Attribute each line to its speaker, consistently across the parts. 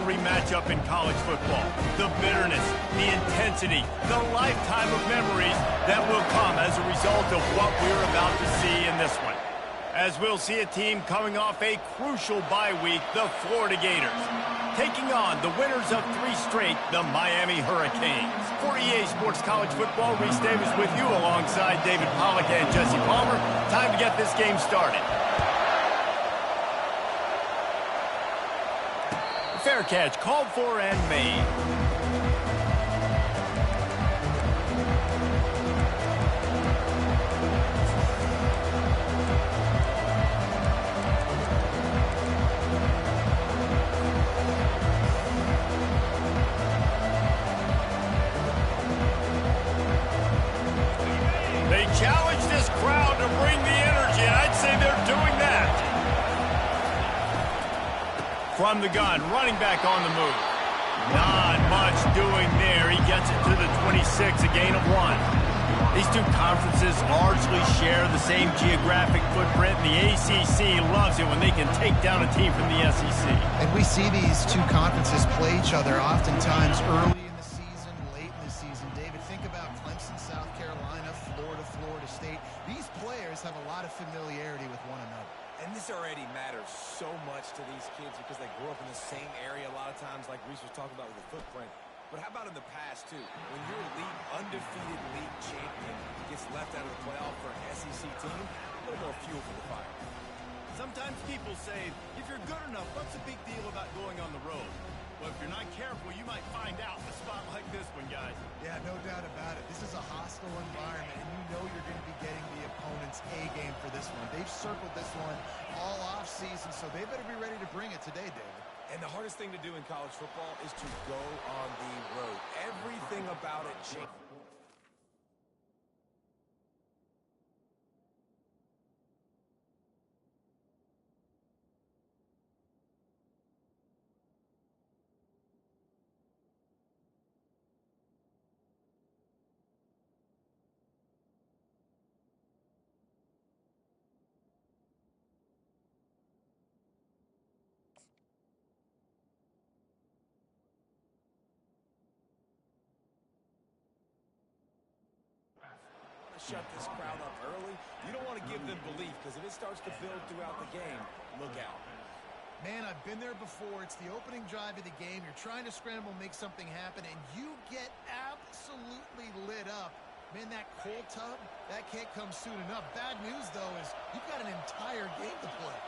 Speaker 1: rivalry matchup in college football. The bitterness, the intensity, the lifetime of memories that will come as a result of what we're about to see in this one. As we'll see a team coming off a crucial bye week, the Florida Gators, taking on the winners of 3 straight, the Miami Hurricanes. For EA Sports College Football, Reese Davis with you alongside David Pollack and Jesse Palmer. Time to get this game started. Fair catch called for and made. Challenge this crowd to bring the energy, and I'd say they're doing that. From the gun, running back on the move. Not much doing there. He gets it to the 26, a gain of 1. These two conferences largely share the same geographic footprint, and the ACC loves it when they can take down a team from the SEC.
Speaker 2: And we see these two conferences play each other oftentimes early in the season, late in the season. David, think about Clemson, South Carolina, Florida State. These players have a lot of familiarity with one another.
Speaker 3: And this already matters so much to these kids because they grew up in the same area a lot of times, like Reese was talking about with the footprint. But how about in the past, too? When your undefeated league champion gets left out of the playoff for an SEC team, a little more fuel for the fire.
Speaker 1: Sometimes people say, if you're good enough, what's the big deal about going on the road? Well, if you're not careful, you might find out in a spot like this one, guys.
Speaker 2: Yeah, no doubt about it. This is a hostile environment, and you know you're going to be getting the opponent's A-game for this one. They've circled this one all off-season, so they better be ready to bring it today, David.
Speaker 3: And the hardest thing to do in college football is to go on the road. Everything about it changes. Shut this crowd up early. You don't want to give them belief because if it starts to build throughout the game, look out.
Speaker 2: Man, I've been there before. It's the opening drive of the game. You're trying to scramble, make something happen, and you get absolutely lit up. Man, that cold tub, that can't come soon enough. Bad news, though, is you've got an entire game to play.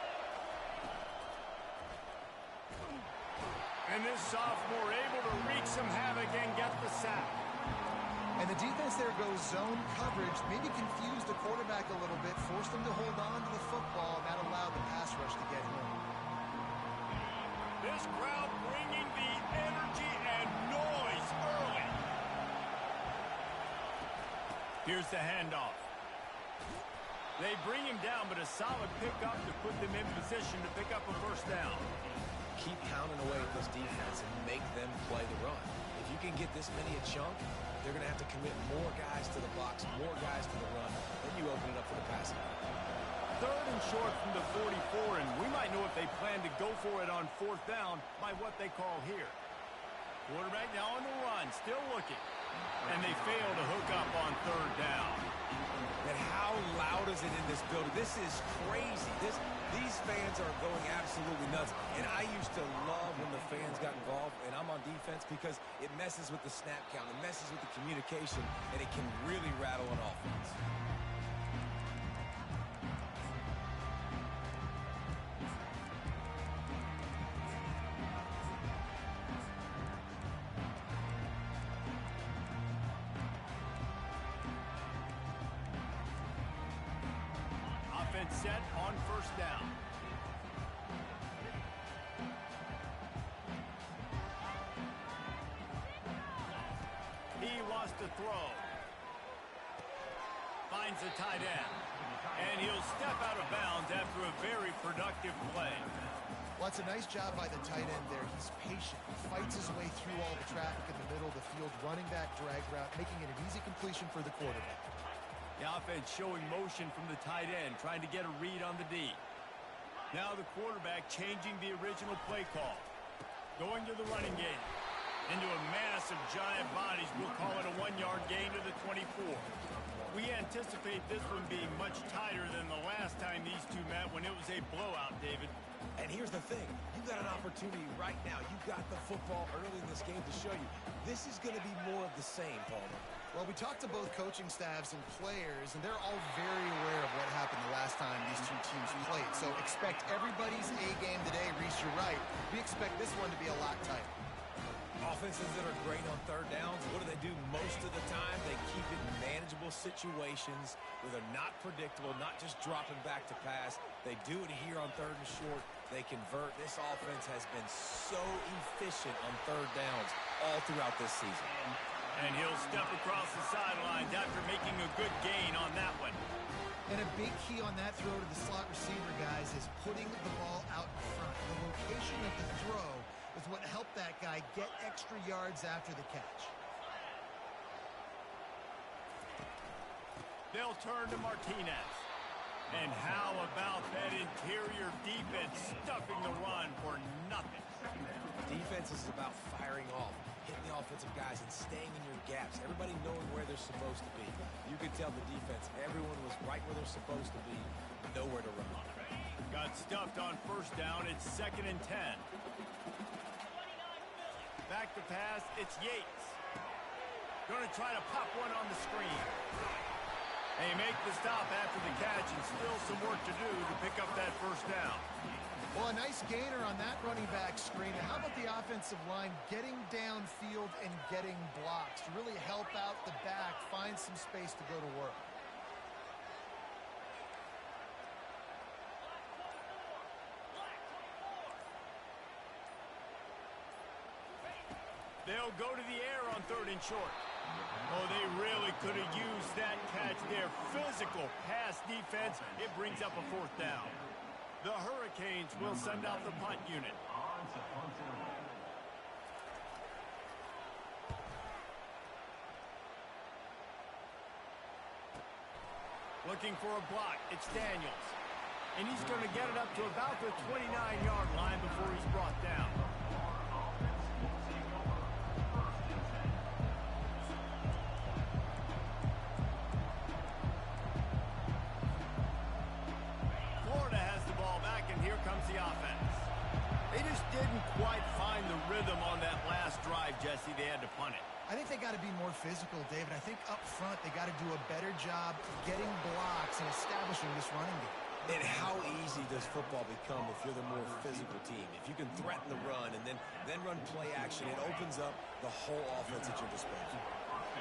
Speaker 1: And this sophomore able to wreak some havoc and get the sack.
Speaker 2: And the defense there goes zone coverage, maybe confused the quarterback a little bit, forced him to hold on to the football, and that allowed the pass rush to get home.
Speaker 1: This crowd bringing the energy and noise early. Here's the handoff. They bring him down, but a solid pickup to put them in position to pick up a first down.
Speaker 3: Keep pounding away at this defense and make them play the run. If you can get this many a chunk, they're going to have to commit more guys to the box, more guys to the run. Then you open it up for the passing.
Speaker 1: 3rd and short from the 44, and we might know if they plan to go for it on 4th down by what they call here. Quarterback now on the run, still looking. And they fail to hook up on 3rd down.
Speaker 3: And how loud is it in this building? This is crazy. These fans are going absolutely nuts. And I used to love when the fans got involved, and I'm on defense because it messes with the snap count. It messes with the communication, and it can really rattle an offense.
Speaker 1: Set on 1st down. He wants to throw. Finds the tight end. And he'll step out of bounds after a very productive play.
Speaker 2: Well, it's a nice job by the tight end there. He's patient. He fights his way through all the traffic in the middle of the field, running back drag route, making it an easy completion for the quarterback.
Speaker 1: The offense showing motion from the tight end, trying to get a read on the D. Now the quarterback changing the original play call. Going to the running game. Into a mass of giant bodies. We'll call it a 1-yard gain to the 24. We anticipate this one being much tighter than the last time these two met when it was a blowout, David.
Speaker 3: And here's the thing. You've got an opportunity right now. You've got the football early in this game to show you. This is going to be more of the same, Palmer.
Speaker 2: Well, we talked to both coaching staffs and players, and they're all very aware of what happened the last time these two teams played. So expect everybody's A game today. Reese, you're right. We expect this one to be a lot tighter.
Speaker 3: Offenses that are great on third downs, what do? Most of the time, they keep it in manageable situations where they're not predictable, not just dropping back to pass. They do it here on third and short. They convert. This offense has been so efficient on third downs all throughout this season.
Speaker 1: And he'll step across the sidelines after making a good gain on that one.
Speaker 2: And a big key on that throw to the slot receiver, guys, is putting the ball out in front. The location of the throw is what helped that guy get extra yards after the catch.
Speaker 1: They'll turn to Martinez. And how about that interior defense stuffing the run for nothing?
Speaker 3: Defense is about firing off, hitting the offensive guys and staying in your gaps. Everybody knowing where they're supposed to be. You could tell the defense, everyone was right where they're supposed to be, nowhere to run.
Speaker 1: Got stuffed on first down. It's 2nd and 10. Back to pass, it's Yates. Going to try to pop one on the screen. They make the stop after the catch and still some work to do to pick up that first down.
Speaker 2: Well, a nice gainer on that running back screen. And how about the offensive line getting downfield and getting blocks to really help out the back, find some space to go to work?
Speaker 1: They'll go to the air on 3rd and short. Oh, they really could have used that catch there. Physical pass defense. It brings up a 4th down. The Hurricanes will send out the punt unit. Looking for a block. It's Daniels. And he's going to get it up to about the 29-yard line before he's brought down. The offense. They just didn't quite find the rhythm on that last drive, Jesse. They had to punt it.
Speaker 2: I think they got to be more physical, David. I think up front they got to do a better job getting blocks and establishing this running game.
Speaker 3: And how easy does football become if you're the more physical team? If you can threaten the run and then run play action, it opens up the whole offense at your disposal.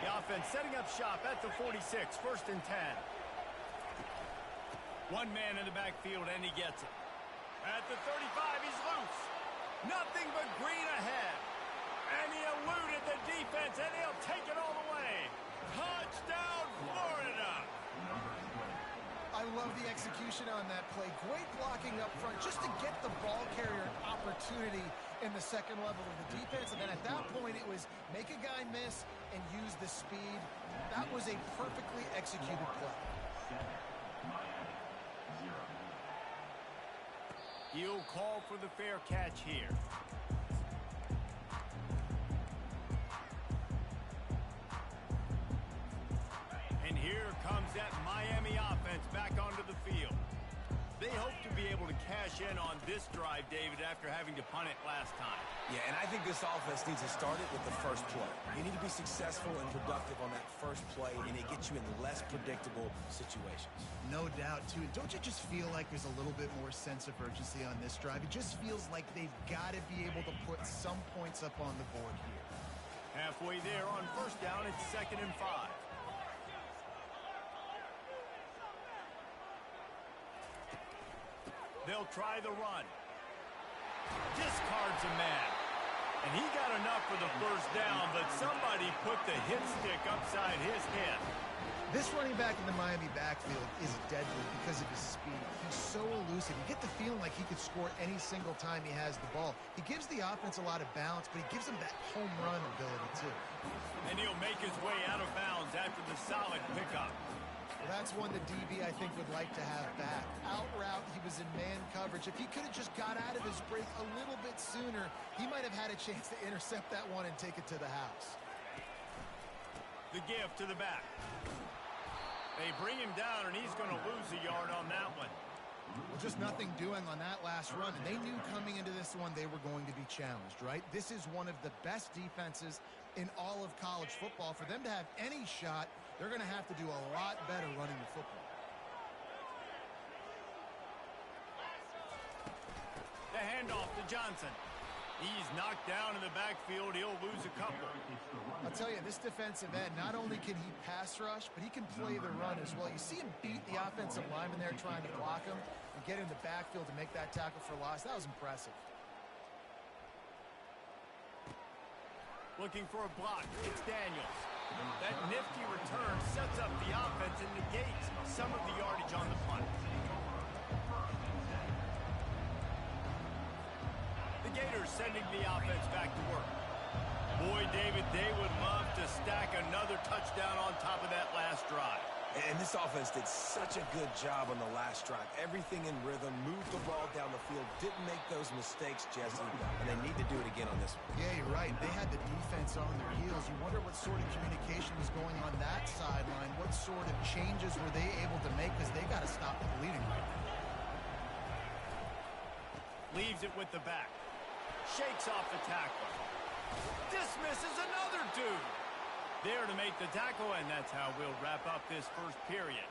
Speaker 1: The offense setting up shop at the 46, 1st and 10. One man in the backfield, and he gets it. At the 35, he's loose. Nothing but green ahead. And he eluded the defense, and he'll take it all the way. Touchdown, Florida.
Speaker 2: I love the execution on that play. Great blocking up front just to get the ball carrier an opportunity in the second level of the defense. And then at that point, it was make a guy miss and use the speed. That was a perfectly executed play.
Speaker 1: He'll call for the fair catch here. And here comes that Miami offense back onto the field. They hope to be able to cash in on this drive, David, after having to punt it last time.
Speaker 3: Yeah, and I think this offense needs to start it with the first play. You need to be successful and productive on that first play, and it gets you in less predictable situations.
Speaker 2: No doubt, too. Don't you just feel like there's a little bit more sense of urgency on this drive? It just feels like they've got to be able to put some points up on the board here.
Speaker 1: Halfway there on first down, it's 2nd and 5. They'll try the run. Discards a man. And he got enough for the first down, but somebody put the hit stick upside his head.
Speaker 2: This running back in the Miami backfield is deadly because of his speed. He's so elusive. You get the feeling like he could score any single time he has the ball. He gives the offense a lot of balance, but he gives them that home run ability, too.
Speaker 1: And he'll make his way out of bounds after the solid pickup.
Speaker 2: Well, that's one the DB, I think, would like to have back. Out route, he was in man coverage. If he could have just got out of his break a little bit sooner, he might have had a chance to intercept that one and take it to the house.
Speaker 1: The give to the back. They bring him down, and he's going to lose a yard on that one.
Speaker 2: Well, just nothing doing on that last run, and they knew coming into this one they were going to be challenged, right? This is one of the best defenses in all of college football. For them to have any shot, they're going to have to do a lot better running the football.
Speaker 1: The handoff to Johnson. He's knocked down in the backfield. He'll lose a couple.
Speaker 2: I'll tell you, this defensive end, not only can he pass rush, but he can play the run as well. You see him beat the offensive lineman there trying to block him and get in the backfield to make that tackle for loss. That was impressive.
Speaker 1: Looking for a block. It's Daniels. That nifty return sets up the offense and negates some of the yardage on the punt. The Gators sending the offense back to work. Boy, David, they would love to stack another touchdown on top of that last drive.
Speaker 3: And this offense did such a good job on the last drive. Everything in rhythm, moved the ball down the field, didn't make those mistakes, Jesse, and they need to do it again on this one.
Speaker 2: Yeah, you're right. They had the defense on their heels. You wonder what sort of communication was going on that sideline. What sort of changes were they able to make, because they got to stop the bleeding right now.
Speaker 1: Leaves it with the back. Shakes off the tackle. Dismisses another dude. There to make the tackle, and that's how we'll wrap up this first period.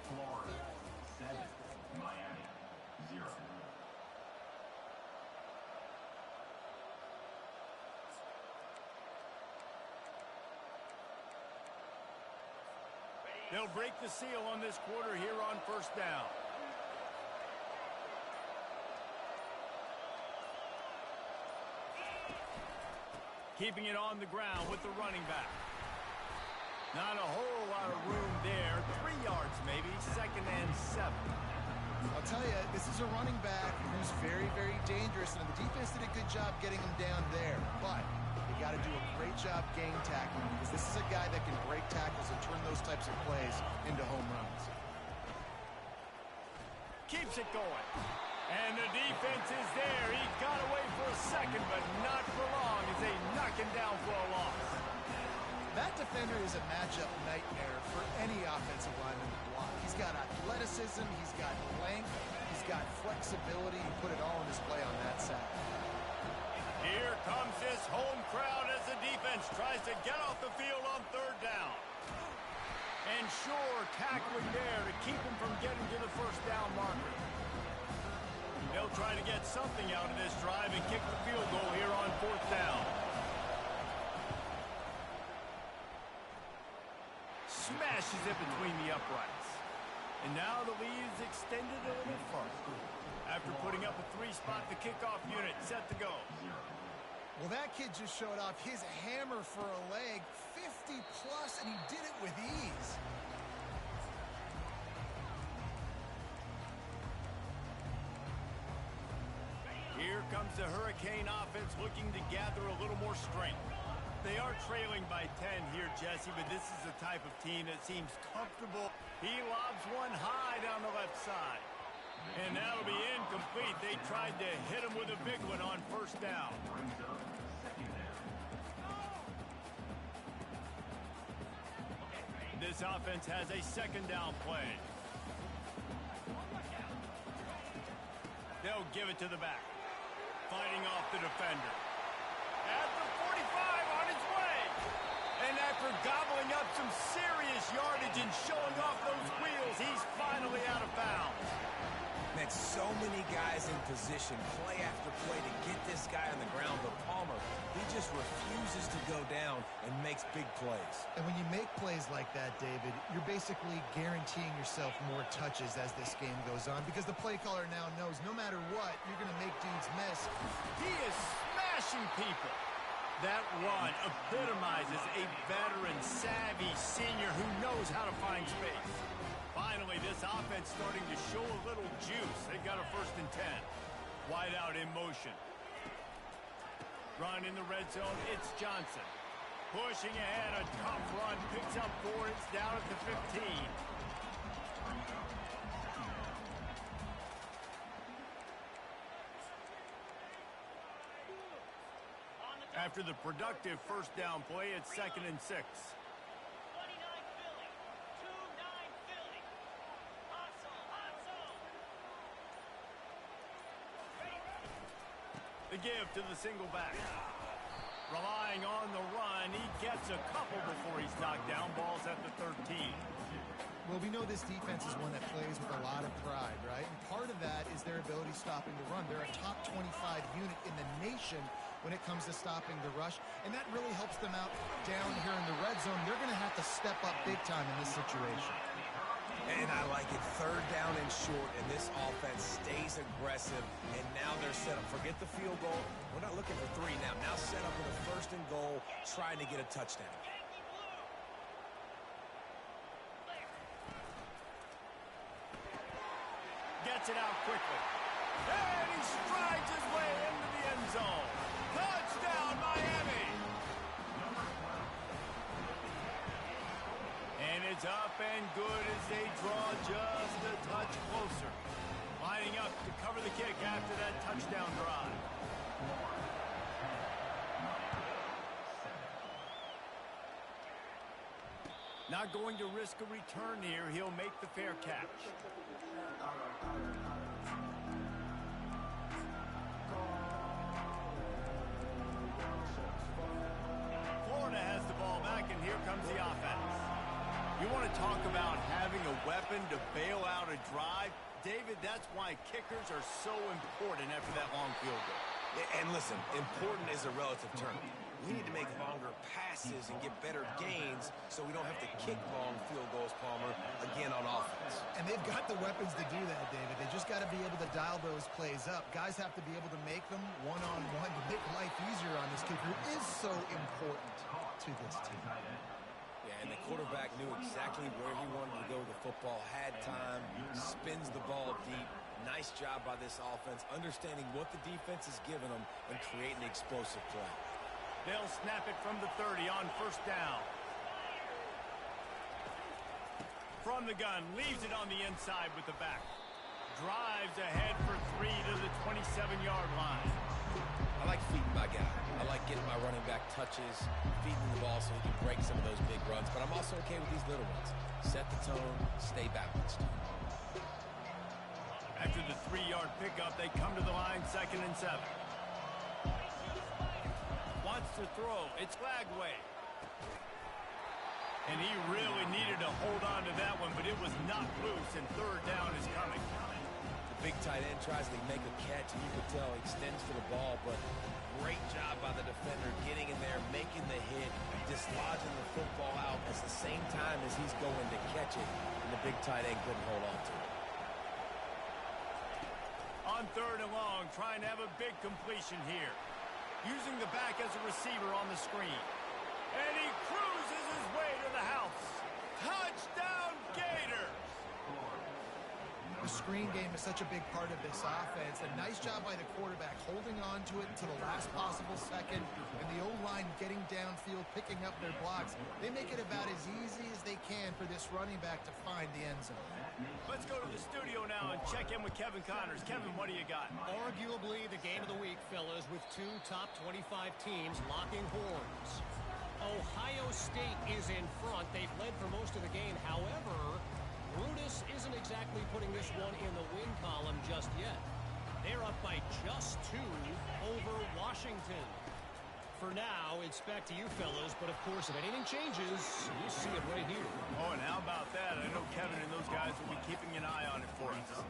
Speaker 4: Florida 7, Miami 0.
Speaker 1: They'll break the seal on this quarter here on first down. Keeping it on the ground with the running back. Not a whole lot of room there. 3 yards maybe, 2nd and 7.
Speaker 2: I'll tell you, this is a running back who's very, very dangerous, and the defense did a good job getting him down there. But you got to do a great job game tackling, because this is a guy that can break tackles and turn those types of plays into home runs.
Speaker 1: Keeps it going. And the defense is there. He got away for a second, but not for long as they knock him down for a loss.
Speaker 2: That defender is a matchup nightmare for any offensive lineman to block. He's got athleticism, he's got length, he's got flexibility. He put it all in display on that side.
Speaker 1: Here comes this home crowd as the defense tries to get off the field on 3rd down. And sure, tackling there to keep him from getting to the first down marker. They'll try to get something out of this drive and kick the field goal here on 4th down. Smashes it between the uprights. And now the lead is extended a little further. After putting up a 3-spot, the kickoff unit set to go.
Speaker 2: Well, that kid just showed off his hammer for a leg, 50 plus, and he did it with ease.
Speaker 1: Here comes the Hurricane offense looking to gather a little more strength. They are trailing by 10 here, Jesse, but this is the type of team that seems comfortable. He lobs one high down the left side. And that'll be incomplete. They tried to hit him with a big one on 1st down. This offense has a 2nd down play. They'll give it to the back. Fighting off the defender. At the 45 on his way. And after gobbling up some serious yardage and showing off those wheels, he's finally out of bounds.
Speaker 3: Man, so many guys in position, play after play to get this guy on the ground. But Palmer, he just refuses to go down and makes big plays.
Speaker 2: And when you make plays like that, David, you're basically guaranteeing yourself more touches as this game goes on, because the play caller now knows no matter what, you're going to make dudes miss.
Speaker 1: He is smashing people. That run epitomizes a veteran, savvy senior who knows how to find space. Finally, this offense starting to show a little juice. They've got a 1st and 10. Wide out in motion. Run in the red zone. It's Johnson. Pushing ahead. A tough run. Picks up 4. It's down at the 15. After the productive first down play, it's 2nd and 6. The give to the single back. Relying on the run. He gets a couple before he's knocked down. Ball's at the 13.
Speaker 2: Well, we know this defense is one that plays with a lot of pride, right? And part of that is their ability stopping the run. They're a top 25 unit in the nation when it comes to stopping the rush, and that really helps them out down here in the red zone. They're going to have to step up big time in this situation.
Speaker 3: And I like it. 3rd down and short, and this offense stays aggressive, and now they're set up. Forget the field goal. We're not looking for 3 now. Now set up with a 1st and goal, trying to get a touchdown.
Speaker 1: Gets it out quickly. And he strides his way into the end zone. Touchdown, Miami! And it's up and good as they draw just a touch closer. Lining up to cover the kick after that touchdown drive. Not going to risk a return here. He'll make the fair catch. Florida has the ball back, and here comes the offense. You want to talk about having a weapon to bail out a drive? David, that's why kickers are so important after that long field goal.
Speaker 3: And listen, important is a relative term. We need to make longer passes and get better gains so we don't have to kick long field goals, Palmer, again on offense.
Speaker 2: And they've got the weapons to do that, David. They just got to be able to dial those plays up. Guys have to be able to make them one-on-one to make life easier on this kicker, who is so important to this team.
Speaker 3: Yeah, and the quarterback knew exactly where he wanted to go with the football, had time, spins the ball deep. Nice job by this offense, understanding what the defense is giving them and creating the explosive play.
Speaker 1: They'll snap it from the 30 on 1st down. From the gun, leaves it on the inside with the back. Drives ahead for 3 to the 27-yard line.
Speaker 3: I like feeding my guy. I like getting my running back touches, feeding the ball so he can break some of those big runs. But I'm also okay with these little ones. Set the tone, stay balanced.
Speaker 1: After the 3-yard pickup, they come to the line, 2nd and 7. Wants to throw. It's Flagway. And he really needed to hold on to that one, but it was not loose, and 3rd down is coming.
Speaker 3: The big tight end tries to make a catch, and you can tell he extends for the ball, but great job by the defender getting in there, making the hit, dislodging the football out at the same time as he's going to catch it, and the big tight end couldn't hold on to it.
Speaker 1: On 3rd and long, trying to have a big completion here. Using the back as a receiver on the screen. And he cruises his way to the house. Touchdown, Gators!
Speaker 2: The screen game is such a big part of this offense. A nice job by the quarterback holding on to it to the last possible second, and the O-line getting downfield, picking up their blocks. They make it about as easy as they can for this running back to find the end zone.
Speaker 1: Let's go to the studio now and check in with Kevin Connors. Kevin, what do you got?
Speaker 5: Arguably the game of the week, fellas, with 2 top 25 teams locking horns. Ohio State is in front. They've led for most of the game. However, Brutus isn't exactly putting this one in the win column just yet. They're up by just 2 over Washington. For now, it's back to you fellas, but of course, if anything changes, you'll see it right here.
Speaker 1: Oh, and how about that? I know Kevin and those guys will be keeping an eye on it for us.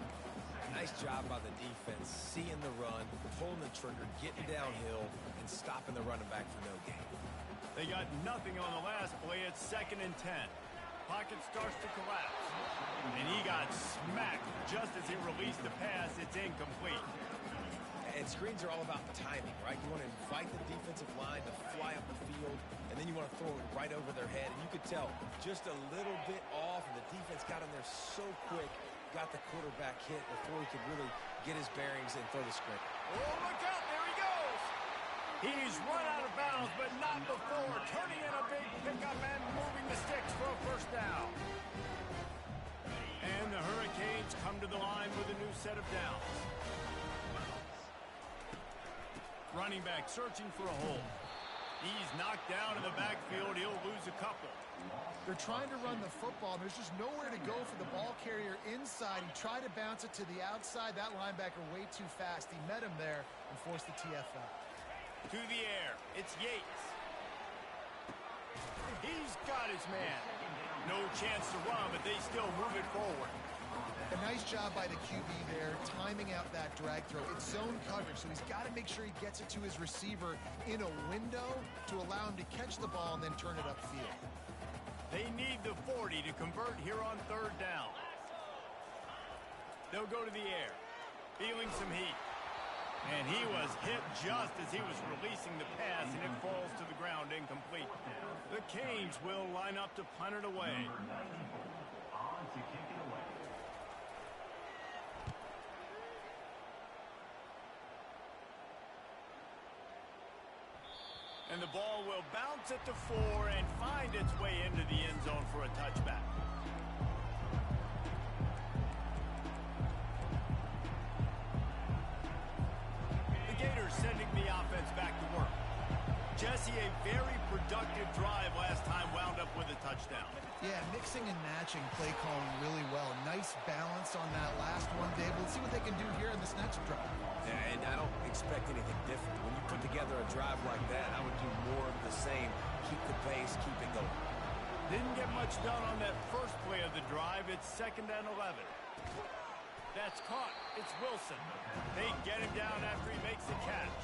Speaker 3: Nice job by the defense, seeing the run, pulling the trigger, getting downhill, and stopping the running back for no gain.
Speaker 1: They got nothing on the last play. It's 2nd and 10. Pocket starts to collapse. And he got smacked just as he released the pass. It's incomplete.
Speaker 3: And screens are all about timing, right? You want to invite the defensive line to fly up the field, and then you want to throw it right over their head. And you could tell just a little bit off, and the defense got in there so quick, got the quarterback hit before he could really get his bearings and throw the screen.
Speaker 1: Oh, look out, there he goes. He's run out of bounds, but not before turning in a big pickup and moving the sticks for a first down. And the Hurricanes come to the line with a new set of downs. Running back searching for a hole. He's knocked down in the backfield. He'll lose a couple.
Speaker 2: They're trying to run the football. There's just nowhere to go for the ball carrier inside. He tried to bounce it to the outside. That linebacker way too fast. He met him there and forced the TFL.
Speaker 1: To the air. It's Yates. He's got his man. No chance to run, but they still move it forward.
Speaker 2: A nice job by the QB there, timing out that drag throw. It's zone coverage, so he's got to make sure he gets it to his receiver in a window to allow him to catch the ball and then turn it upfield.
Speaker 1: They need the 40 to convert here on third down. They'll go to the air, feeling some heat. And he was hit just as he was releasing the pass, and it falls to the ground incomplete. The Canes will line up to punt it away.
Speaker 4: On to kick it away.
Speaker 1: And the ball will bounce at the 4 and find its way into the end zone for a touchback. The Gators sending the offense back to work. Jesse, a very productive drive last time wound up with a touchdown.
Speaker 2: Yeah, mixing and matching play calling really well. Nice balance on that last one, Dave. Let's see what they can do here in this next drive.
Speaker 3: Yeah, and I don't expect anything different. When you put together a drive like that, I would do more of the same. Keep the pace, keep it going.
Speaker 1: Didn't get much done on that first play of the drive. It's 2nd and 11. That's caught. It's Wilson. They get him down after he makes the catch.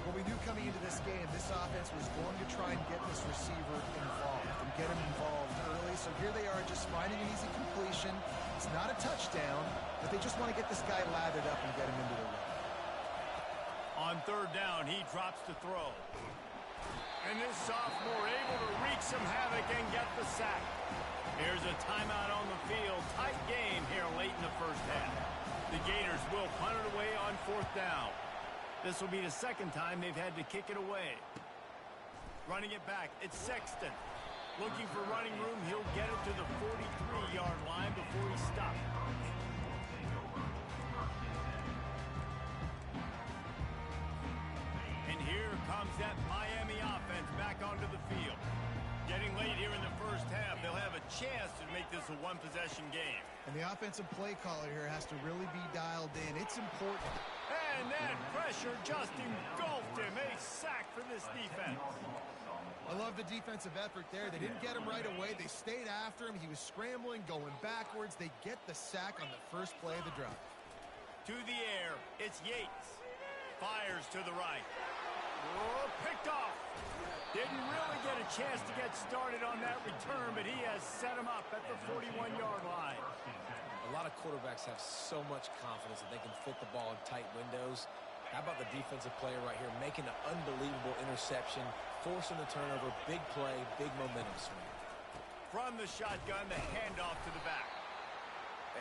Speaker 2: Well, we knew coming into this game, this offense was going to try and get this receiver involved and get him involved early. So here they are just finding an easy completion. It's not a touchdown, but they just want to get this guy lathered up and get him into the run.
Speaker 1: On third down, he drops to throw. And this sophomore able to wreak some havoc and get the sack. Here's a timeout on the field. Tight game here late in the first half. The Gators will punt it away on 4th down. This will be the 2nd time they've had to kick it away. Running it back, it's Sexton. Looking for running room, he'll get it to the 43-yard line before he stops. And here comes that Miami offense back onto the field. Getting late here in the first half, they'll have a chance to make this a one-possession game.
Speaker 2: And the offensive play caller here has to really be dialed in. It's important.
Speaker 1: And that pressure just engulfed him. A sack for this defense.
Speaker 2: I love the defensive effort there. They didn't get him right away. They stayed after him. He was scrambling, going backwards. They get the sack on the first play of the drive.
Speaker 1: To the air, it's Yates. Fires to the right. Oh, picked off. Didn't really get a chance to get started on that return, but he has set him up at the 41-yard line.
Speaker 3: A lot of quarterbacks have so much confidence that they can fit the ball in tight windows. How about the defensive player right here making an unbelievable interception, forcing the turnover, big play, big momentum swing.
Speaker 1: From the shotgun, the handoff to the back.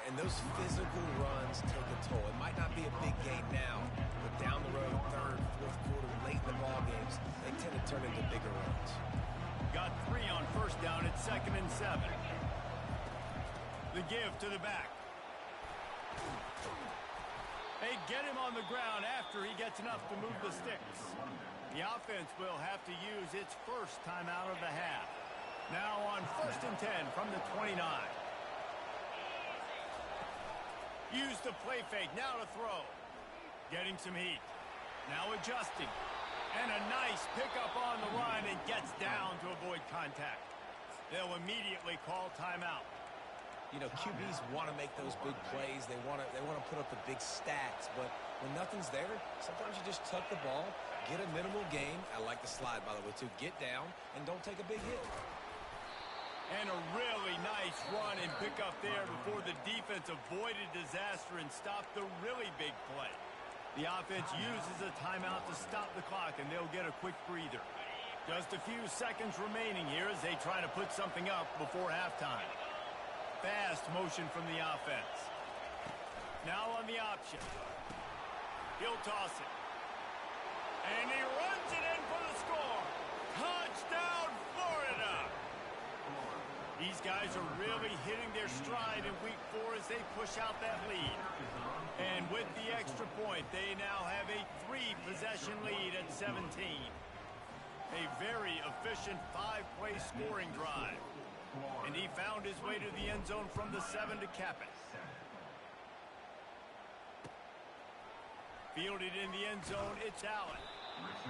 Speaker 3: And those physical runs take a toll. It might not be a big game now, but down the road, 3rd, 4th quarter, late in the ball games, they tend to turn into bigger runs.
Speaker 1: Got 3 on 1st down at 2nd and 7. The give to the back. They get him on the ground after he gets enough to move the sticks. The offense will have to use its first timeout of the half. Now on 1st and 10 from the 29. Use the play fake, now to throw. Getting some heat. Now adjusting. And a nice pickup on the run and gets down to avoid contact. They'll immediately call timeout.
Speaker 3: You know, QBs want to make those big plays. They want to put up the big stats. But when nothing's there, sometimes you just tuck the ball, get a minimal gain. I like the slide, by the way, too. Get down and don't take a big hit.
Speaker 1: And a really nice run and pick up there before the defense avoided disaster and stopped the really big play. The offense uses a timeout to stop the clock, and they'll get a quick breather. Just a few seconds remaining here as they try to put something up before halftime. Fast motion from the offense. Now on the option. He'll toss it. And he runs it in for the score. Touchdown, Florida! These guys are really hitting their stride in week 4 as they push out that lead. And with the extra point, they now have a 3-possession lead at 17. A very efficient 5-play scoring drive. And he found his way to the end zone from the 7 to cap it. Fielded in the end zone, it's Allen.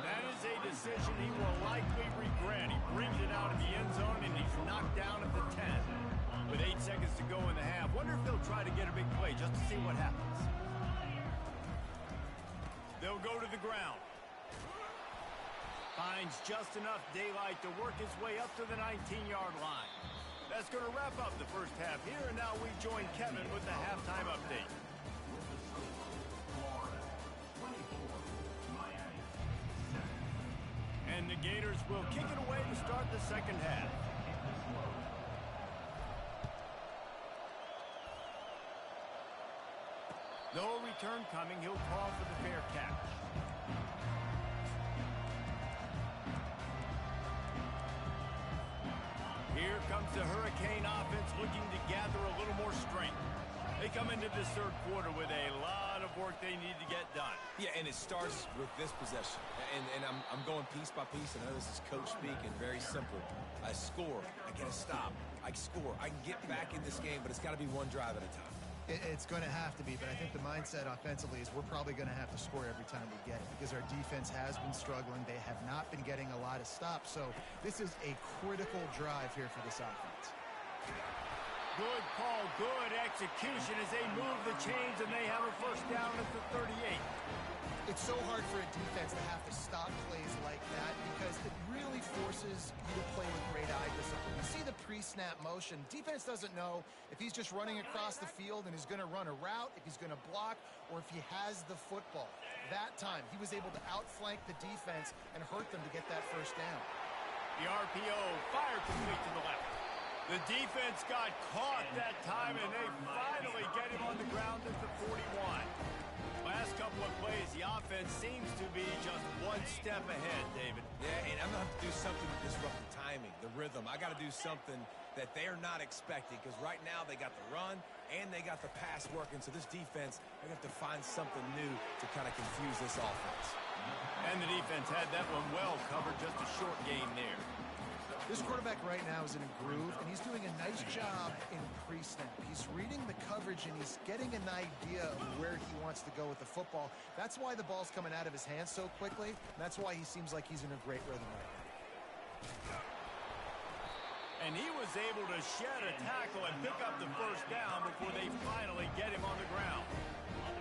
Speaker 1: That is a decision he will likely regret. He brings it out of the end zone, and he's knocked down at the 10. With 8 seconds to go in the half, wonder if they'll try to get a big play just to see what happens. They'll go to the ground. Finds just enough daylight to work his way up to the 19-yard line. That's going to wrap up the first half here, and now we join Kevin with the halftime update. And the Gators will kick it away to start the second half. No return coming. He'll call for the fair catch. Here comes the Hurricane offense looking to gather a little more strength. They come into this third quarter with a lot of work they need to get done.
Speaker 3: Yeah, and it starts with this possession. And I'm going piece by piece. I know this is coach speak and very simple. I score. I get a stop. I score. I can get back in this game, but it's got to be one drive at a time.
Speaker 2: It's going to have to be, but I think the mindset offensively is we're probably going to have to score every time we get it because our defense has been struggling. They have not been getting a lot of stops, so this is a critical drive here for this offense.
Speaker 1: Good call, good execution as they move the chains, and they have a first down at the 38.
Speaker 2: It's so hard for a defense to have to stop plays like that because it really forces you to play with great eye discipline. You see the pre-snap motion. Defense doesn't know if he's just running across the field and is going to run a route, if he's going to block, or if he has the football. That time, he was able to outflank the defense and hurt them to get that first down.
Speaker 1: The RPO fire complete to the left. The defense got caught that time, and they finally get him on the ground at the 41. Last couple of plays, the offense seems to be just one step ahead, David.
Speaker 3: Yeah, and I'm going to have to do something to disrupt the timing, the rhythm. I got to do something that they're not expecting because right now they got the run and they got the pass working. So this defense, they have to find something new to kind of confuse this offense.
Speaker 1: And the defense had that one well covered, just a short game there.
Speaker 2: This quarterback right now is in a groove, and he's doing a nice job in pre-snap. He's reading the coverage, and he's getting an idea of where he wants to go with the football. That's why the ball's coming out of his hands so quickly, and that's why he seems like he's in a great rhythm right now.
Speaker 1: And he was able to shed a tackle and pick up the first down before they finally get him on the ground.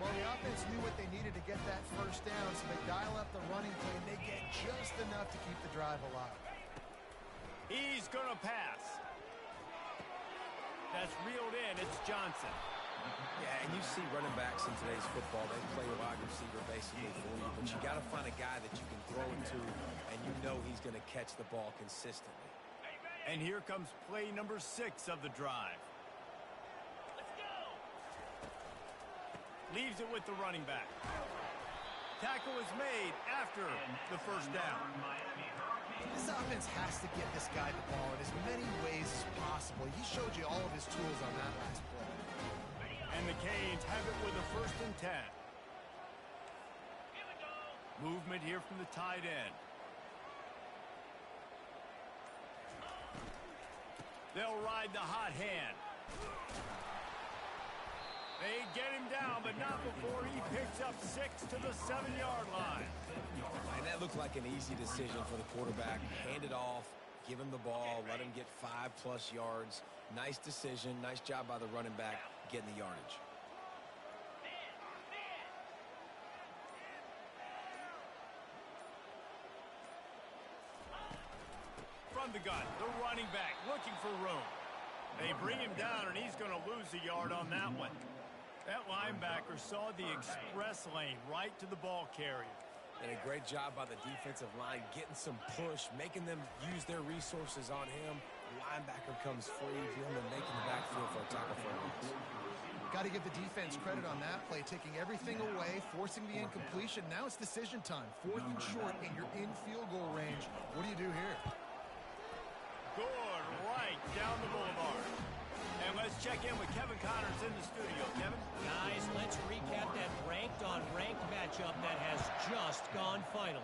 Speaker 2: Well, the offense knew what they needed to get that first down, so they dial up the running play, and they get just enough to keep the drive alive.
Speaker 1: He's going to pass. That's reeled in. It's Johnson.
Speaker 3: Yeah, and you see running backs in today's football, they play a wide receiver basically for you, but you got to find a guy that you can throw it to, and you know he's going to catch the ball consistently.
Speaker 1: And here comes play number 6 of the drive. Leaves it with the running back. Tackle is made after the first down.
Speaker 2: This offense has to get this guy the ball in as many ways as possible. He showed you all of his tools on that last play.
Speaker 1: And the Canes have it with a 1st and 10. Movement here from the tight end. They'll ride the hot hand. They get him down, but not before he picks up 6 to the 7-yard line.
Speaker 3: And that looked like an easy decision for the quarterback. Hand it off, give him the ball, let him get 5+ yards. Nice decision, nice job by the running back getting the yardage.
Speaker 1: From the gun, the running back looking for room. They bring him down, and he's going to lose a yard on that one. That linebacker saw the express lane right to the ball carrier.
Speaker 3: And a great job by the defensive line getting some push, making them use their resources on him. The linebacker comes free, feeling them making the backfield for a tackle for a loss.
Speaker 2: Got to give the defense credit on that play, taking everything away, forcing the incompletion. Now it's decision time. 4th and short, and you're in field goal range. What do you do here?
Speaker 1: Good, right down the boulevard. And let's check in with Kevin Connors in the studio. Kevin?
Speaker 5: Guys, let's recap that ranked-on-ranked matchup that has just gone final.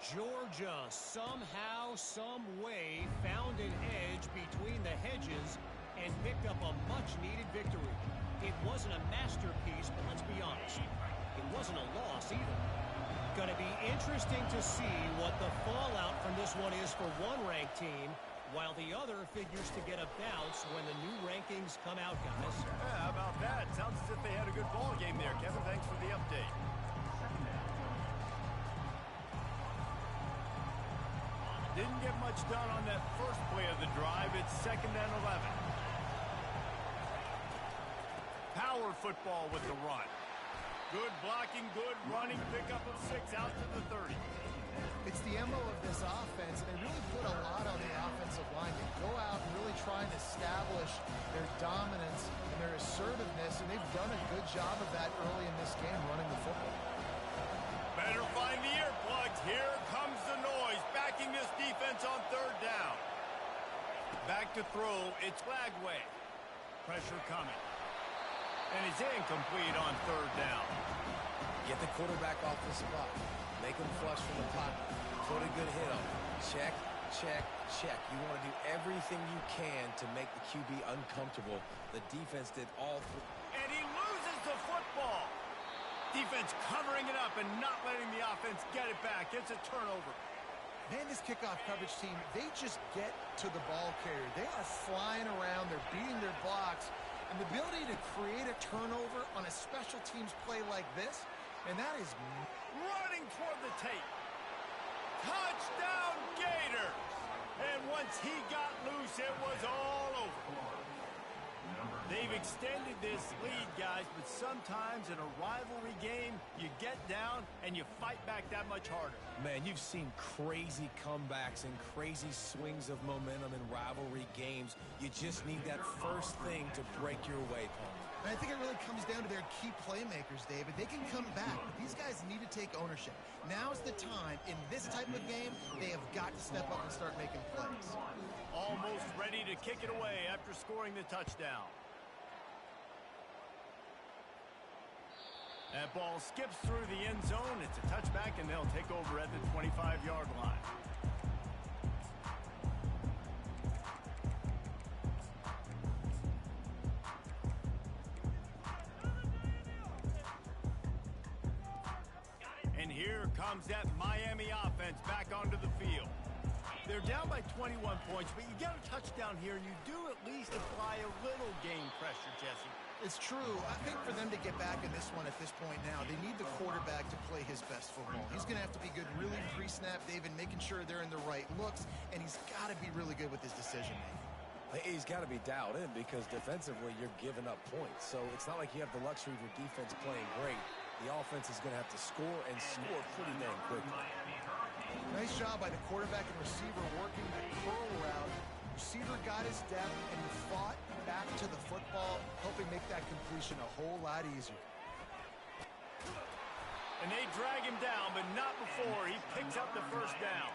Speaker 5: Georgia somehow, some way found an edge between the hedges and picked up a much-needed victory. It wasn't a masterpiece, but let's be honest, it wasn't a loss either. Going to be interesting to see what the fallout from this one is for one ranked team, while the other figures to get a bounce when the new rankings come out, guys.
Speaker 1: Yeah, how about that? Sounds as if they had a good ball game there, Kevin. Thanks for the update. Didn't get much done on that first play of the drive. It's 2nd and 11. Power football with the run. Good blocking, good running, pickup of 6 out to the 30.
Speaker 2: It's the MO of this offense, and they really put a lot on the offensive line. They go out and really try and establish their dominance and their assertiveness, and they've done a good job of that early in this game running the football.
Speaker 1: Better find the earplugs. Here comes the noise, backing this defense on 3rd down. Back to throw. It's Lagway. Pressure coming. And it's incomplete on 3rd down.
Speaker 3: Get the quarterback off the spot. Make him flush from the pocket. Put a good hit on him. Check, check, check. You want to do everything you can to make the QB uncomfortable. The defense did all three.
Speaker 1: And he loses the football. Defense covering it up and not letting the offense get it back. It's a turnover.
Speaker 2: Man, this kickoff coverage team, they just get to the ball carrier. They are flying around. They're beating their blocks. And the ability to create a turnover on a special teams play like this, and that is
Speaker 1: running toward the tape. Touchdown Gators! And once he got loose, it was all over. They've extended this lead, guys, but sometimes in a rivalry game, you get down and you fight back that much harder.
Speaker 3: Man, you've seen crazy comebacks and crazy swings of momentum in rivalry games. You just need that first thing to break your way, Paul.
Speaker 2: And I think it really comes down to their key playmakers, David. They can come back, but these guys need to take ownership. Now's the time. In this type of game, they have got to step up and start making plays.
Speaker 1: Almost ready to kick it away after scoring the touchdown. That ball skips through the end zone. It's a touchback, and they'll take over at the 25-yard line. And here comes that Miami offense back onto the field. They're down by 21 points, but you get a touchdown here, and you do at least apply a little game pressure, Jesse.
Speaker 2: It's true. I think for them to get back in this one at this point now, they need the quarterback to play his best football. He's going to have to be good really pre-snap, David, making sure they're in the right looks, and he's got to be really good with his decision-making.
Speaker 3: He's got to be dialed in because defensively you're giving up points. So it's not like you have the luxury of your defense playing great. The offense is going to have to score and score pretty dang quickly.
Speaker 2: Nice job by the quarterback and receiver working the curl route. Receiver got his depth, and he fought back to the football, helping make that completion a whole lot easier.
Speaker 1: And they drag him down, but not before he picks up the first down.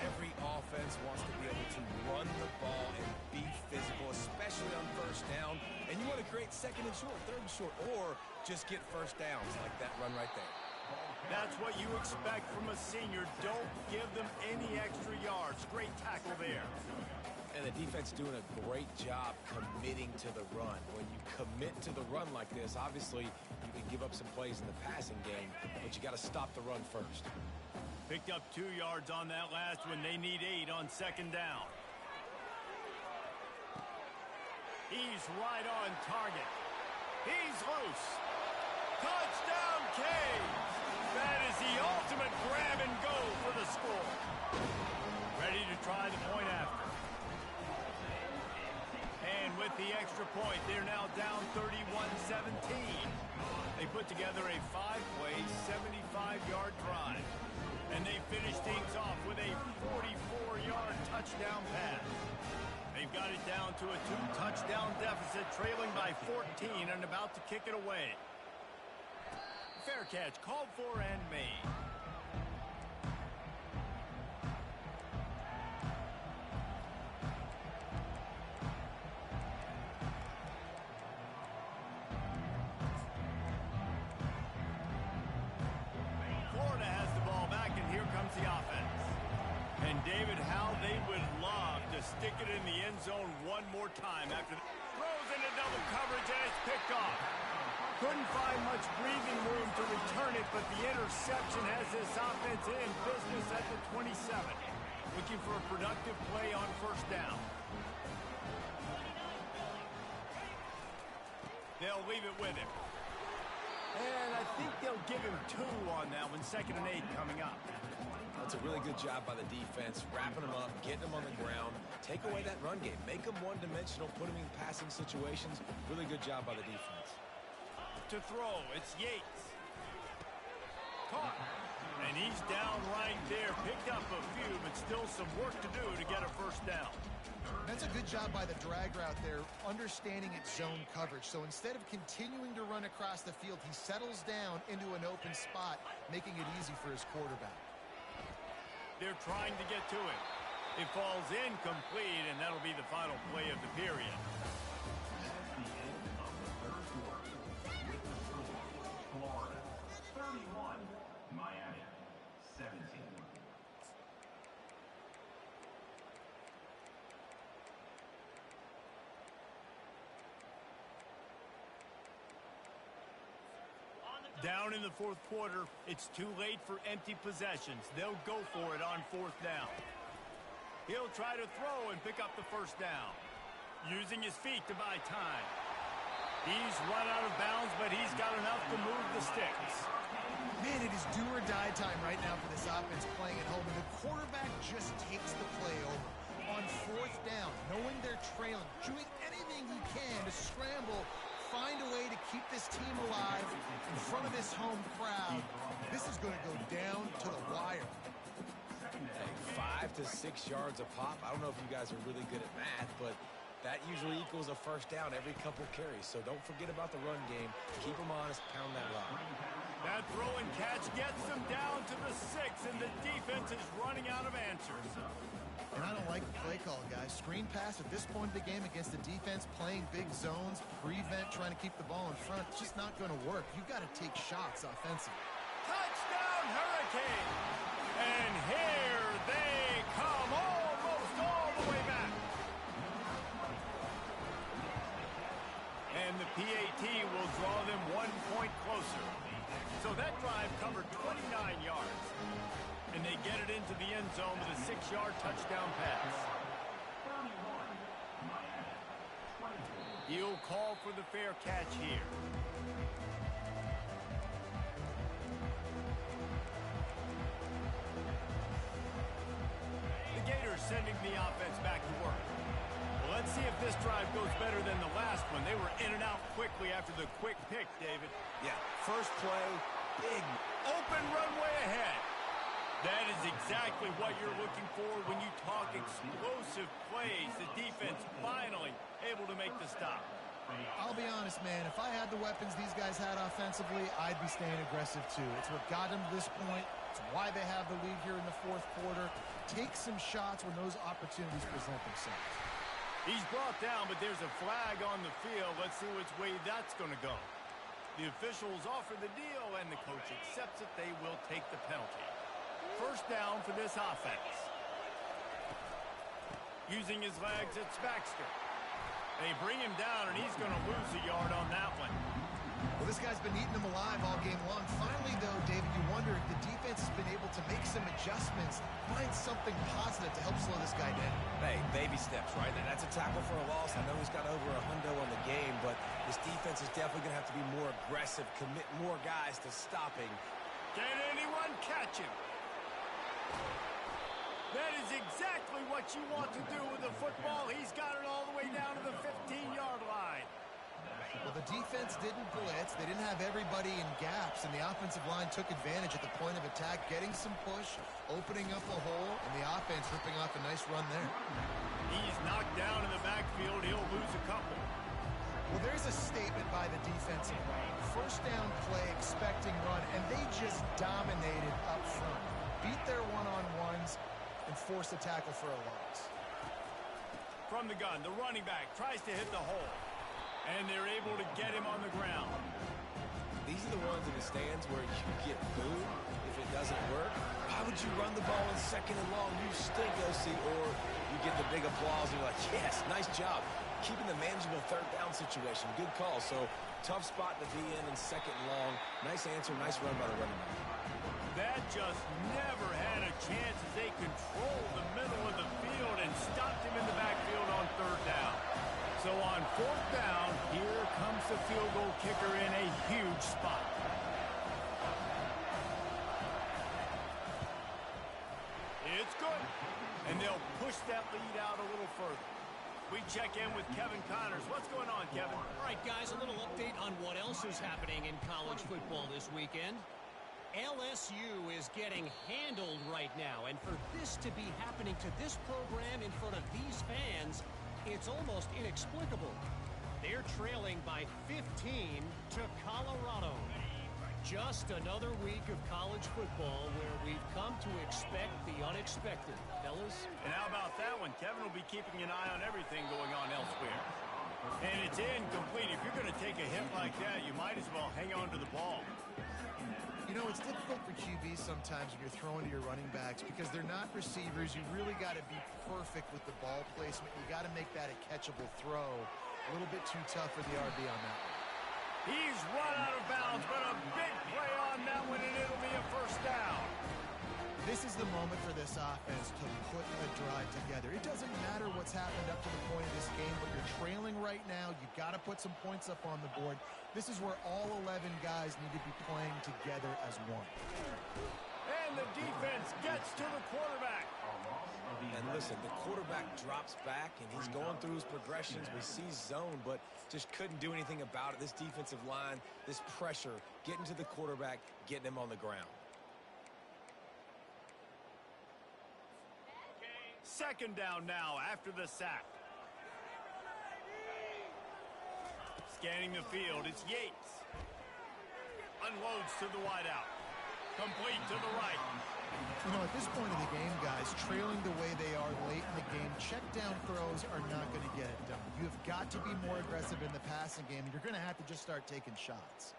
Speaker 3: Every offense wants to be able to run the ball and be physical, especially on first down. And you want to create 2nd and short, 3rd and short, or just get first downs like that run right there.
Speaker 1: That's what you expect from a senior. Don't give them any extra yards. Great tackle there.
Speaker 3: And the defense doing a great job committing to the run. When you commit to the run like this, obviously you can give up some plays in the passing game, but you got to stop the run first.
Speaker 1: Picked up 2 yards on that last one. They need 8 on 2nd down. He's right on target. He's loose. Touchdown, Caves! That is the ultimate grab and go for the score. Ready to try the point after. And with the extra point, they're now down 31-17. They put together a 5-play, 75-yard drive. And they finish things off with a 44-yard touchdown pass. They've got it down to a 2-touchdown deficit. it trailing by 14 and about to kick it away. Fair catch called for and made. Florida has the ball back, and here comes the offense. And David, how they would love to stick it in the end zone one more time after throws into double coverage, and it's picked off. Couldn't find much breathing room to return it, but the interception has this offense in business at the 27. Looking for a productive play on first down. They'll leave it with him. And I think they'll give him 2 on that one, 2nd and 8 coming up.
Speaker 3: That's a really good job by the defense, wrapping them up, getting them on the ground. Take away that run game. Make them one-dimensional, put them in passing situations. Really good job by the defense.
Speaker 1: To throw, it's Yates. Caught. And he's down right there. Picked up a few, but still some work to do to get a first down.
Speaker 2: That's a good job by the drag route there, understanding its zone coverage. So instead of continuing to run across the field, he settles down into an open spot, making it easy for his quarterback.
Speaker 1: They're trying to get to it. It falls incomplete, and that'll be the final play of the period.
Speaker 4: At the end of the third quarter, with the score, Florida 31, Miami 17.
Speaker 1: Down in the fourth quarter, it's too late for empty possessions. They'll go for it on 4th down. He'll try to throw and pick up the first down. Using his feet to buy time. He's run out of bounds, but he's got enough to move the sticks.
Speaker 2: Man, it is do or die time right now for this offense playing at home, and the quarterback just takes the play over. On 4th down, knowing they're trailing, doing anything he can to scramble, find a way to keep this team alive in front of this home crowd. This is going to go down to the wire.
Speaker 3: Hey, 5 to 6 yards a pop. I don't know if you guys are really good at math, but that usually equals a first down every couple carries. So don't forget about the run game. Keep them honest, pound that rock.
Speaker 1: That throw and catch gets them down to the 6, and the defense is running out of answers.
Speaker 2: And I don't like the play call, guys. Screen pass at this point of the game against the defense, playing big zones, prevent, trying to keep the ball in front. It's just not going to work. You've got to take shots offensively.
Speaker 1: Touchdown, Hurricane! And here they come, almost all the way back. And the PAT will draw them 1 point closer. So that drive covered 29 yards. And they get it into the end zone with a 6-yard touchdown pass. He'll call for the fair catch here. The Gators sending the offense back to work. Well, let's see if this drive goes better than the last one. They were in and out quickly after the quick pick, David.
Speaker 3: Yeah, first play, big
Speaker 1: Open runway ahead. That is exactly what you're looking for when you talk explosive plays. The defense finally able to make the stop.
Speaker 2: I'll be honest, man. If I had the weapons these guys had offensively, I'd be staying aggressive too. It's what got them to this point. It's why they have the lead here in the fourth quarter. Take some shots when those opportunities present themselves.
Speaker 1: He's brought down, but there's a flag on the field. Let's see which way that's going to go. The officials offer the deal, and the coach accepts it. They will take the penalty. First down for this offense. Using his legs, it's Baxter. They bring him down, and he's going to lose a yard on that one.
Speaker 2: Well, this guy's been eating them alive all game long. Finally, though, David, you wonder if the defense has been able to make some adjustments, find something positive to help slow this guy down.
Speaker 3: Hey, baby steps, right? And that's a tackle for a loss. I know he's got over $100 on the game, but this defense is definitely going to have to be more aggressive, commit more guys to stopping.
Speaker 1: Can anyone catch him? That is exactly what you want to do with the football. He's got it all the way down to the 15-yard line.
Speaker 2: Well, the defense didn't blitz. They didn't have everybody in gaps, and the offensive line took advantage at the point of attack, getting some push, opening up a hole, and the offense ripping off a nice run there.
Speaker 1: He's knocked down in the backfield. He'll lose a couple.
Speaker 2: by the defensive line. First down play, expecting run, and they just dominated up front. Beat their one-on-ones and forced a tackle for a loss.
Speaker 1: From the gun, the running back tries to hit the hole, and they're able to get him on the ground.
Speaker 3: These are the ones in the stands where you get booed if it doesn't work. Why would you run the ball in second and long? You stink, OC. Or you get the big applause and you're like, yes, nice job. Keeping the manageable third down situation. Good call. So tough spot to be in second and long. Nice answer, nice run by the running back.
Speaker 1: That just never had a chance as they controlled the middle of the field and stopped him in the backfield on third down. So on fourth down, here comes the field goal kicker in a huge spot. It's good. And they'll push that lead out a little further. We check in with Kevin Connors. What's going on, Kevin?
Speaker 5: All right, guys, a little update on what else is happening in college football this weekend. LSU is getting handled right now, and for this to be happening to this program in front of these fans, it's almost inexplicable. They're trailing by 15 to Colorado. Just another week of college football where we've come to expect the unexpected, fellas.
Speaker 1: And how about that one? Kevin will be keeping an eye on everything going on elsewhere. And it's incomplete. If you're going to take a hit like that, you might as well hang on to the ball.
Speaker 2: You know, it's difficult for QBs sometimes when you're throwing to your running backs because they're not receivers. You really got to be perfect with the ball placement. You got to make that a catchable throw. A little bit too tough for the RB on that one.
Speaker 1: He's run out of bounds, but a big play on that one, and it'll be a first down.
Speaker 2: This is the moment for this offense to put a drive together. It doesn't matter what's happened up to the point of this game, but you're trailing right now. You've got to put some points up on the board. This is where all 11 guys need to be playing together as one.
Speaker 1: And the defense gets to the quarterback.
Speaker 3: And listen, the quarterback drops back, and he's going through his progressions. We see zone, but just couldn't do anything about it. This defensive line, this pressure, getting to the quarterback, getting him on the ground.
Speaker 1: Second down now after the sack. Scanning the field, it's Yates. Unloads to the wideout. Complete to the right.
Speaker 2: You know, at this point of the game, guys, trailing the way they are late in the game, check down throws are not going to get it done. You have got to be more aggressive in the passing game, and you're going to have to just start taking shots.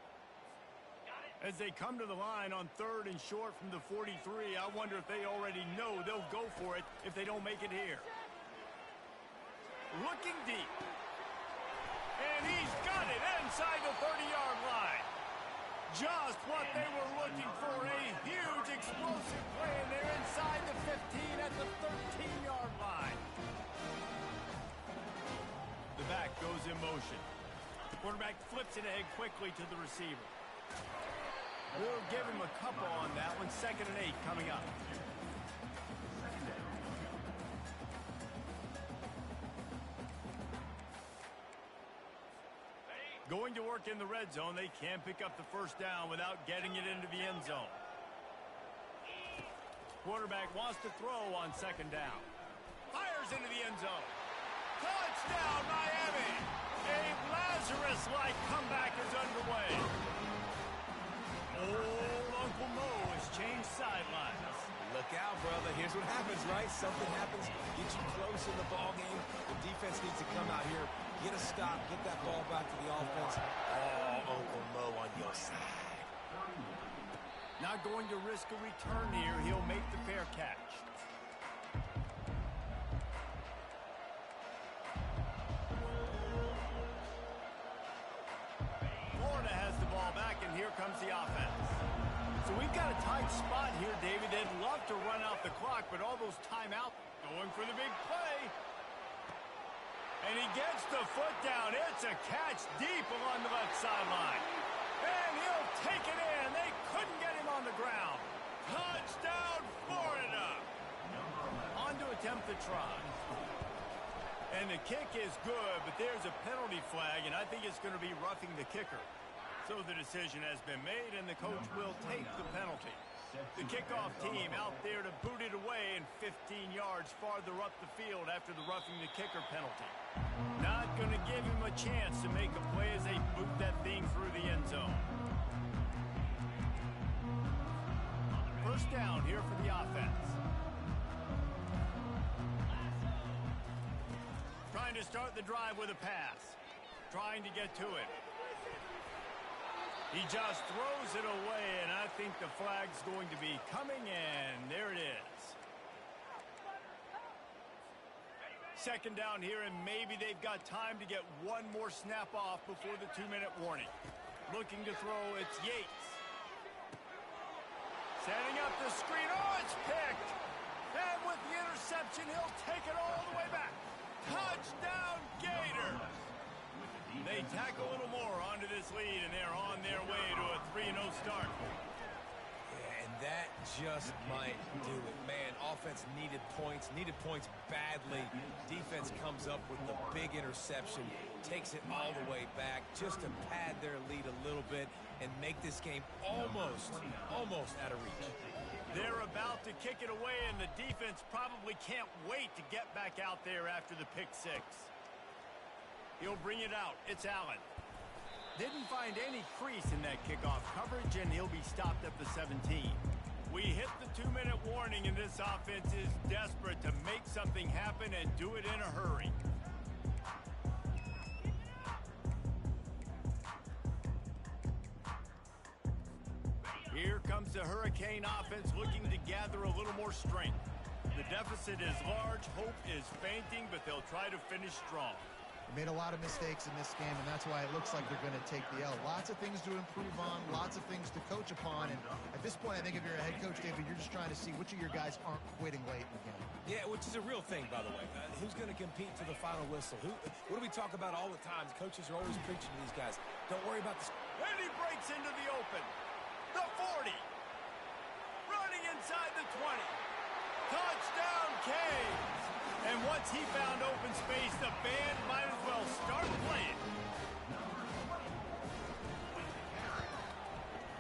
Speaker 1: As they come to the line on third and short from the 43, I wonder if they already know they'll go for it if they don't make it here. Looking deep. And he's got it inside the 30-yard line. Just what they were looking for, a huge explosive play, and they're inside the 15 at the 13-yard line. The back goes in motion. Quarterback flips it ahead quickly to the receiver. We'll give him a couple on that one. 2nd and 8 coming up. Going to work in the red zone. They can't pick up the first down without getting it into the end zone. Quarterback wants to throw on 2nd down. Fires into the end zone. Touchdown, Miami! A Lazarus-like comeback is underway. Old Uncle Mo has changed sidelines.
Speaker 3: Look out, brother. Here's what happens, right? Something happens, get you close in the ball game. The defense needs to come out here, get a stop, get that ball back to the offense. Oh, Uncle Mo on your side.
Speaker 1: Not going to risk a return here. He'll make the fair catch. Florida has the ball back, and here comes the offense. So we've got a tight spot here, David. They'd love to run out the clock, but all those timeouts going for the big play. And he gets the foot down. It's a catch deep along the left sideline. And he'll take it in. They couldn't get him on the ground. Touchdown, Florida. On to attempt the try. And the kick is good, but there's a penalty flag, and I think it's going to be roughing the kicker. So the decision has been made, and the coach will take the penalty. The kickoff team out there to boot it away and 15 yards farther up the field after the roughing the kicker penalty. Not going to give him a chance to make a play as they boot that down here for the offense. Trying to start the drive with a pass. Trying to get to it. He just throws it away, and I think the flag's going to be coming, and there it is. Second down here, and maybe they've got time to get one more snap off before the 2-minute warning. Looking to throw, it's Yates. Setting up the screen. Oh, it's picked. And with the interception, he'll take it all the way back. Touchdown, Gators. They tack a little more onto this lead, and they're on their way to a 3-0 start.
Speaker 3: Yeah, and that just might do it. Man, offense needed points badly. Defense comes up with the big interception, takes it all the way back just to pad their lead a little bit and make this game almost out of reach.
Speaker 1: They're about to kick it away, and the defense probably can't wait to get back out there after the pick six. He'll bring it out. It's Allen. Didn't find any crease in that kickoff coverage, and he'll be stopped at the 17. We hit the 2-minute warning, and this offense is desperate to make something happen and do it in a hurry. Here comes the Hurricane offense looking to gather a little more strength. The deficit is large, hope is fainting, but they'll try to finish strong.
Speaker 2: They made a lot of mistakes in this game, and that's why it looks like they're going to take the L. Lots of things to improve on, lots of things to coach upon, and at this point, I think if you're a head coach, David, you're just trying to see which of your guys aren't quitting late in the game.
Speaker 3: Yeah, which is a real thing, by the way. Who's going to compete to the final whistle? What do we talk about all the time? Coaches are always preaching to these guys. Don't worry about the...
Speaker 1: And he breaks into the open. The 40. Running inside the 20. Touchdown, Canes. And once he found open space, the band might as well start playing.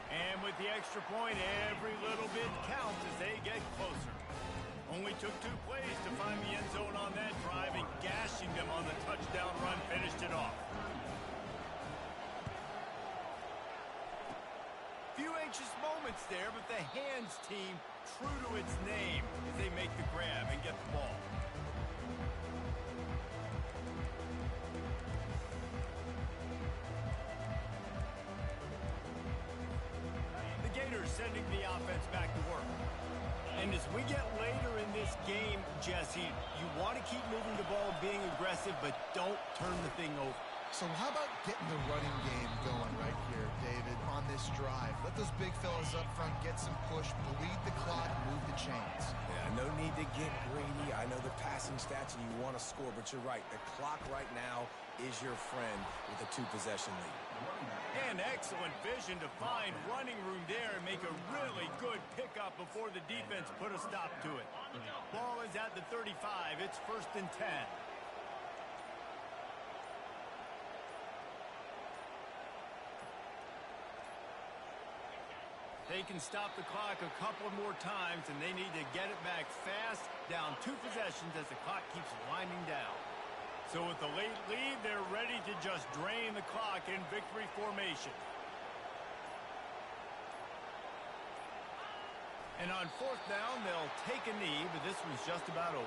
Speaker 1: And with the extra point, every little bit counts as they get closer. Only took 2 plays to find the end zone on that drive, and gashing them on the touchdown run finished it off. Few anxious moments there, but the hands team true to its name as they make the grab and get the ball. The Gators sending the offense back to work. And as we get later in this game, Jesse, you want to keep moving the ball, being aggressive, but don't turn the thing over.
Speaker 2: So how about getting the running game going right here, David, on this drive? Let those big fellas up front get some push, bleed the clock, move the chains.
Speaker 3: Yeah, no need to get greedy. I know the passing stats and you want to score, but you're right. The clock right now is your friend with a 2-possession lead.
Speaker 1: And excellent vision to find running room there and make a really good pickup before the defense put a stop to it. Ball is at the 35. It's 1st and 10. They can stop the clock a couple more times, and they need to get it back fast, down 2 possessions as the clock keeps winding down. So with the late lead, they're ready to just drain the clock in victory formation. And on 4th down, they'll take a knee, but this one's just about over.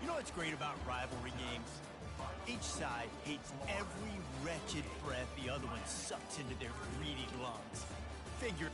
Speaker 1: You know what's great about rivalry games? Each side hates every wretched breath the other one sucks into their greedy lungs. Figure...